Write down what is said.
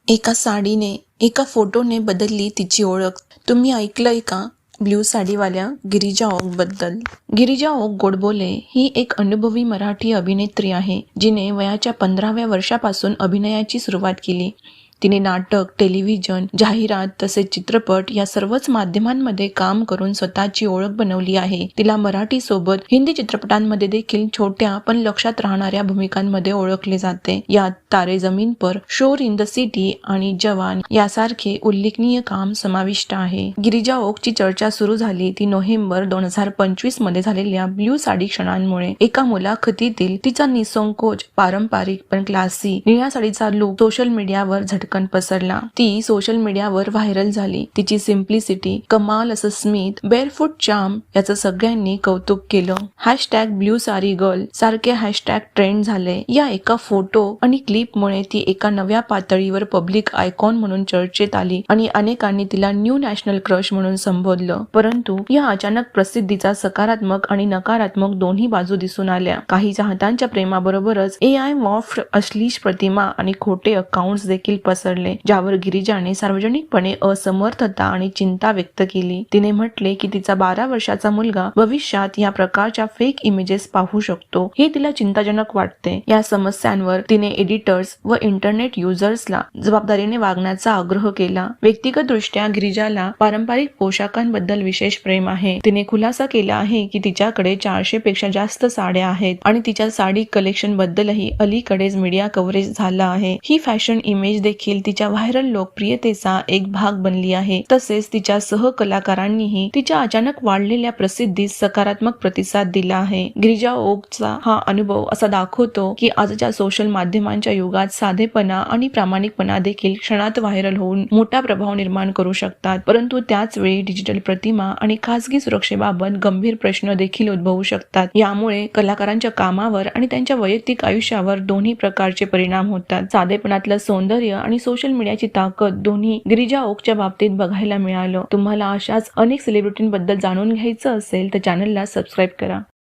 एका साडीने, एका फोटोने बदलली तिची ओळख. तुम्ही ऐकलंय का ब्ल्यू साडीवाल्या गिरिजा ओकबद्दल? गिरिजा ओक गोडबोले ही एक अनुभवी मराठी अभिनेत्री आहे, जिने वयाच्या 15व्या वर्षापासून अभिनयाची सुरुवात केली. तिने नाटक, टेलिव्हिजन, जाहिरात तसेच चित्रपट या सर्वच माध्यमांमध्ये काम करून स्वतःची ओळख बनवली आहे. तिला मराठी सोबत हिंदी चित्रपटांमध्ये देखील छोट्या पण लक्षात राहणाऱ्या भूमिकांमध्ये ओळखले जाते. यात तारे जमीन पर, शोर इन द सिटी आणि जवान यासारखे उल्लेखनीय काम समाविष्ट आहे. गिरिजा ओकची चर्चा सुरू झाली ती नोव्हेंबर 2025 मध्ये झालेल्या ब्ल्यू साडी क्षणांमुळे. एका मुलाखतीतील तिचा निसंकोच, पारंपरिक पण क्लासी निळ्या साडीचा लुक सोशल मीडियावर झटकन पसरला. ती सोशल मीडियावर व्हायरल झाली. तिची सिम्प्लिसिटी, कमाल असं स्मित, बेअरफूट चार्म याचं सगळ्यांनी कौतुक केलं. #ब्ल्यू साडी गर्ल सारखे हॅशटॅग ट्रेंड झाले. या एका फोटो आणि क्लिपमुळे ती एका नव्या पातळीवर पब्लिक आयकॉन म्हणून चर्चेत आली आणि अनेकांनी तिला न्यू नॅशनल क्रश म्हणून संबोधलं. परंतु या अचानक प्रसिद्धीचा सकारात्मक आणि नकारात्मक दोन्ही बाजू दिसून आल्या. काही चाहत्यांच्या प्रेमाबरोबरच AI मॉर्फ्ड अश्लील प्रतिमा आणि खोटे अकाउंट्स देखील पसरले, ज्यावर गिरिजाने सार्वजनिकपणे असमर्थता आणि चिंता व्यक्त केली. तिने म्हटले की तिचा 12 वर्षाचा मुलगा भविष्यात या प्रकारच्या फेक इमेजेस पाहू शकतो, हे तिला चिंताजनक वाटते. या समस्यांवर तिने एडिटर्स व इंटरनेट युजर्सला जबाबदारीने वागण्याचा आग्रह केला. व्यक्तिगतदृष्ट्या गिरिजाला पारंपरिक पोशाखांबद्दल विशेष प्रेम आहे. तिने खुलासा केला आहे की तिच्याकडे 400 पेक्षा जास्त साड्या आहेत आणि तिच्या साडी कलेक्शन बद्दलही अलीकडेच मीडिया कव्हरेज झाला आहे. ही फॅशन इमेज देखील तिच्या व्हायरल लोकप्रियतेचा एक भाग बनली आहे. तसेच तिच्या सहकलाकारांनीही तिच्या अचानक वाढलेल्या प्रसिद्धीस सकारात्मक प्रतिसाद दिला आहे. गिरिजा ओकचा हा अनुभव असा दाखवतो की आजच्या सोशल माध्यमांच्या युगात साधेपणा आणि प्रामाणिकपणा देखील क्षणात व्हायरल होऊन मोठा प्रभाव निर्माण करू शकतात. परंतु त्याच वेळी डिजिटल प्रतिमा आणि खासगी सुरक्षेबाबत गंभीर प्रश्न देखील उद्भवू शकतात. यामुळे कलाकारांच्या कामावर आणि त्यांच्या वैयक्तिक आयुष्यावर दोन्ही प्रकारचे परिणाम होतात. साधेपणातलं सौंदर्य आणि सोशल मीडियाची ताकद दोन्ही गिरिजा ओकच्या बाबतीत बघायला मिळालं. तुम्हाला अशाच अनेक सेलिब्रिटींबद्दल जाणून घ्यायचं असेल तर चॅनलला सबस्क्राईब करा.